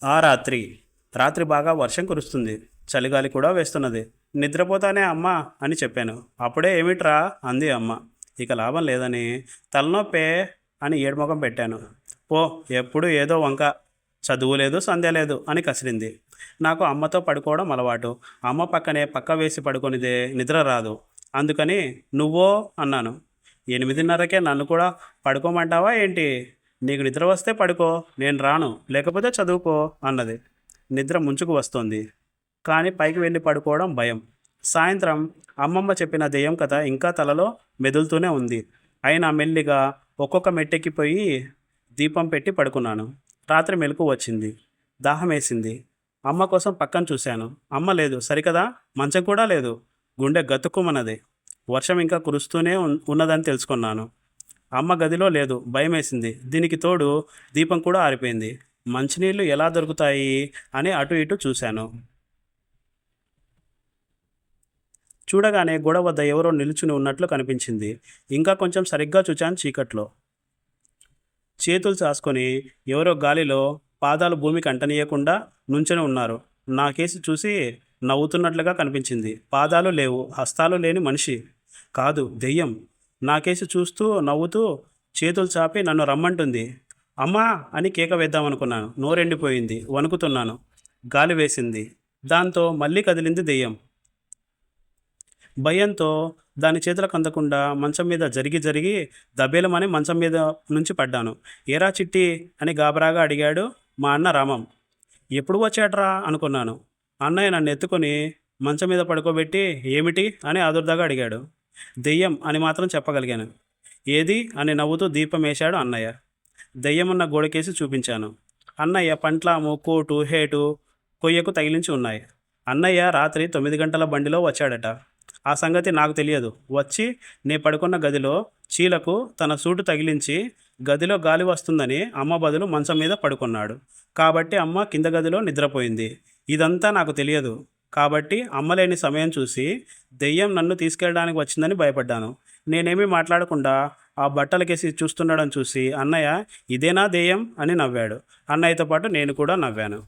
ఆ రాత్రి బాగా వర్షం కురుస్తుంది. చలిగాలి కూడా వేస్తున్నది. నిద్రపోతానే అమ్మా అని చెప్పాను. అప్పుడే ఏమిట్రా అంది అమ్మ. ఇక లాభం లేదని తలనొప్పే అని ఏడుముఖం పెట్టాను. పో, ఎప్పుడు ఏదో వంక, చదువు లేదు సంధ్య లేదు అని కసిరింది. నాకు అమ్మతో పడుకోవడం అలవాటు. అమ్మ పక్కనే పక్క వేసి పడుకొనిదే నిద్ర రాదు. అందుకని నువ్వో అన్నాను. 8:30కే నన్ను కూడా పడుకోమంటావా ఏంటి? నీకు నిద్ర వస్తే పడుకో, నేను రాను, లేకపోతే చదువుకో అన్నది. నిద్ర ముంచుకు వస్తోంది, కానీ పైకి వెళ్ళి పడుకోవడం భయం. సాయంత్రం అమ్మమ్మ చెప్పిన దెయ్యం కథ ఇంకా తలలో మెదులుతూనే ఉంది. అయినా మెల్లిగా ఒక్కొక్క మెట్టెక్కిపోయి దీపం పెట్టి పడుకున్నాను. రాత్రి మెలకు వచ్చింది. దాహం వేసింది. అమ్మ కోసం పక్కన చూశాను. అమ్మ లేదు సరికదా, మంచం కూడా లేదు. గుండె గతుక్కుమన్నది. వర్షం ఇంకా కురుస్తూనే ఉన్నదని తెలుసుకున్నాను. అమ్మ గదిలో లేదు. భయమేసింది. దీనికి తోడు దీపం కూడా ఆరిపోయింది. మంచినీళ్ళు ఎలా దొరుకుతాయి అని అటు ఇటు చూశాను. చూడగానే గోడ వద్ద ఎవరో నిలుచుని ఉన్నట్లు కనిపించింది. ఇంకా కొంచెం సరిగ్గా చూచాను. చీకట్లో చేతులు చాసుకొని ఎవరో గాలిలో పాదాలు భూమికి అంటనీయకుండా నుంచొని ఉన్నారు. నా కేసి చూసి నవ్వుతున్నట్లుగా కనిపించింది. పాదాలు లేవు, హస్తాలు లేని మనిషి కాదు, దెయ్యం. నా కేసి చూస్తూ నవ్వుతూ చేతులు చాపి నన్ను రమ్మంటుంది. అమ్మా అని కేక వేద్దామనుకున్నాను. నోరెండిపోయింది. వణుకుతున్నాను. గాలి వేసింది. దాంతో మళ్ళీ కదిలింది దెయ్యం. భయంతో దాని చేతులకు అందకుండా మంచం మీద జరిగి దబేలమని మంచం మీద నుంచి పడ్డాను. ఏరా చిట్టి అని గాబరాగా అడిగాడు మా అన్న రామం. ఎప్పుడు వచ్చాడ్రా అనుకున్నాను. అన్నయ్య నన్ను ఎత్తుకొని మంచం మీద పడుకోబెట్టి ఏమిటి అని ఆదుర్దాగా అడిగాడు. దెయ్యం అని మాత్రం చెప్పగలిగాను. ఏది అని నవ్వుతూ దీపం వేశాడు అన్నయ్య. దెయ్యమున్న గోడకేసి చూపించాను. అన్నయ్య పంట్లాము, కోటు, హేటు కొయ్యకు తగిలించి ఉన్నాయి. అన్నయ్య రాత్రి 9 గంటల బండిలో వచ్చాడట. ఆ సంగతి నాకు తెలియదు. వచ్చి నే పడుకున్న గదిలో చీలకు తన సూటు తగిలించి గదిలో గాలి వస్తుందని అమ్మ బదులు మంచం మీద పడుకున్నాడు. కాబట్టి అమ్మ కింద గదిలో నిద్రపోయింది. ఇదంతా నాకు తెలియదు. కాబట్టి అమ్మలేని సమయం చూసి దెయ్యం నన్ను తీసుకెళ్ళడానికి వచ్చిందని భయపడ్డాను. నేనేమీ మాట్లాడకుండా ఆ బట్టలకేసి చూస్తుండడం చూసి అన్నయ్య ఇదేనా దెయ్యం అని నవ్వాడు. అన్నయ్యతో పాటు నేను కూడా నవ్వాను.